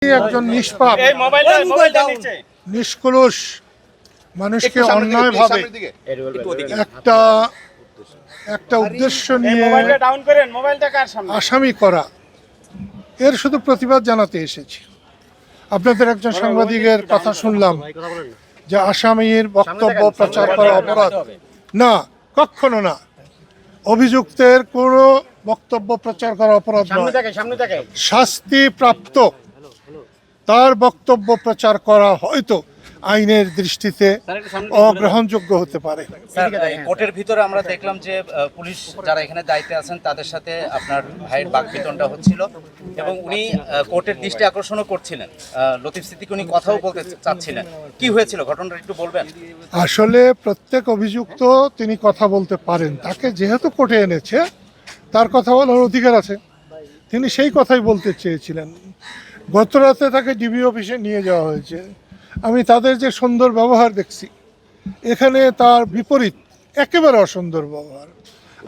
একজন নিষ্পাপ নিষ্কলুষ মানুষকে অন্যায়ভাবে একটা উদ্দেশ্য নিয়ে আসামি করা, এর শুধু প্রতিবাদ জানাতে এসেছি। আপনাদের একজন সাংবাদিকের কথা শুনলাম যে আসামির বক্তব্য প্রচার করা অপরাধ না, কখনো না। অভিযুক্তের কোনো বক্তব্য প্রচার করা অপরাধ নয়, শাস্তি প্রাপ্ত তার বক্তব্য প্রচার করা হয়তো আইনের দৃষ্টিতে অগ্রহণযোগ্য হতে পারে। কোর্টের ভিতরে আমরা দেখলাম যে পুলিশ যারা এখানে দায়িত্বে আছেন তাদের সাথে আপনার ভাইয়ের বাকবিতণ্ডা হচ্ছিল এবং উনি কোর্টের দৃষ্টি আকর্ষণও করছিলেন। লতিফ সিদ্দিকী উনি কথাও বলতে চাচ্ছিলেন, কি হয়েছিল ঘটনাটা একটু বলবেন? আসলে প্রত্যেক অভিযুক্ত তিনি কথা বলতে পারেন, তাকে যেহেতু কোর্টে এনেছে তার কথা বলার অধিকার আছে, তিনি সেই কথাই বলতে চেয়েছিলেন। গত রাতে তাকে ডিবি অফিসে নিয়ে যাওয়া হয়েছে, আমি তাদের যে সুন্দর ব্যবহার দেখছি, এখানে তার বিপরীত একেবারে অসুন্দর ব্যবহার।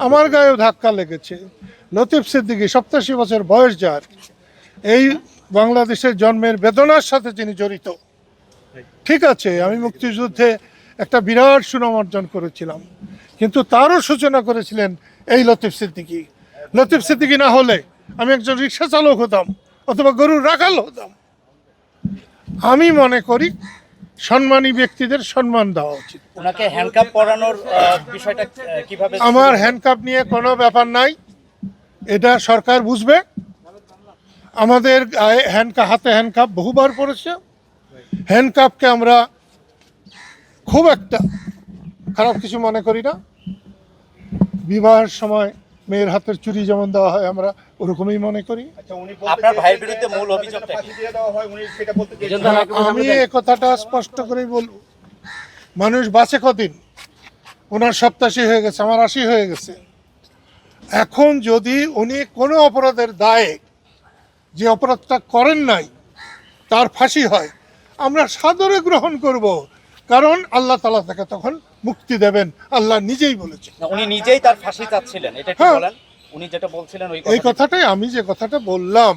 আমার গায়েও ধাক্কা লেগেছে। লতিফ সিদ্দিকী 87 বছর বয়স, যার এই বাংলাদেশের জন্মের বেদনার সাথে তিনি জড়িত। ঠিক আছে, আমি মুক্তিযুদ্ধে একটা বিরাট সুনাম অর্জন করেছিলাম, কিন্তু তারও সূচনা করেছিলেন এই লতিফ সিদ্দিকী। লতিফ সিদ্দিকী না হলে আমি একজন রিক্সা চালক হতাম অথবা গরুর রাখাল হতাম। আমি মনে করি সম্মানী ব্যক্তিদের সম্মান দেওয়া উচিত। ওনাকে হ্যান্ডকাপ পরানোর বিষয়টা কিভাবে? আমার হ্যান্ডকাপ নিয়ে কোনো ব্যাপার নাই, এটা সরকার বুঝবে। আমাদের হাতে হ্যান্ডকাপ বহুবার পড়েছে। হ্যান্ডকাপকে আমরা খুব একটা খারাপ কিছু মনে করি না। বিবাহের সময় মেয়ের হাতের চুড়ি যেমন দেওয়া হয়, আমরা ওরকমই মনে করি। আপনার ভাইয়ের বিরুদ্ধে মূল অভিযোগটা কি? আমি এ কথাটা স্পষ্ট করেই বলবো, মানুষ বাঁচে কদিন? ওনার 87 হয়ে গেছে, আমার 80 হয়ে গেছে। এখন যদি উনি কোনো অপরাধের দায়ে, যে অপরাধটা করেন নাই, তার ফাঁসি হয়, আমরা সাদরে গ্রহণ করব, কারণ আল্লাহ তাআলা তাকে তখন মুক্তি দেবেন, আল্লাহ নিজেই বলেছেন। উনি নিজেই তার ফাঁসি চাচ্ছিলেন, এটা কি বলেন? উনি যেটা বলছিলেন এই কথাটাই আমি যে কথাটা বললাম,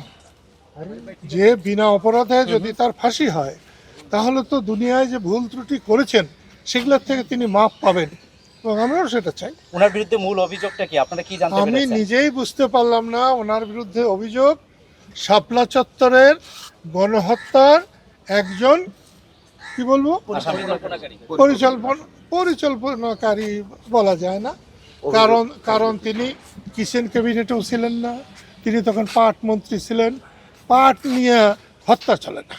যে বিনা অপরাধে যদি তার ফাঁসি হয়, তাহলে তো দুনিয়ায় যে ভুল ত্রুটি করেছেন সেগুলোর থেকে তিনি মাপ পাবেন, এবং আমরাও সেটা চাই। ওনার বিরুদ্ধে মূল অভিযোগটা কি আপনারা কি জানতে পেরেছেন? আমি নিজেই বুঝতে পারলাম না। ওনার বিরুদ্ধে অভিযোগ শাপলা চত্বরের গণহত্যার একজন, কি বলবো, পরিকল্পনাকারী বলা যায় না, কারণ তিনি কিচেন ক্যাবিনেটেও ছিলেন না, তিনি তখন পাট মন্ত্রী ছিলেন। পাট নিয়ে হত্যা চলে না।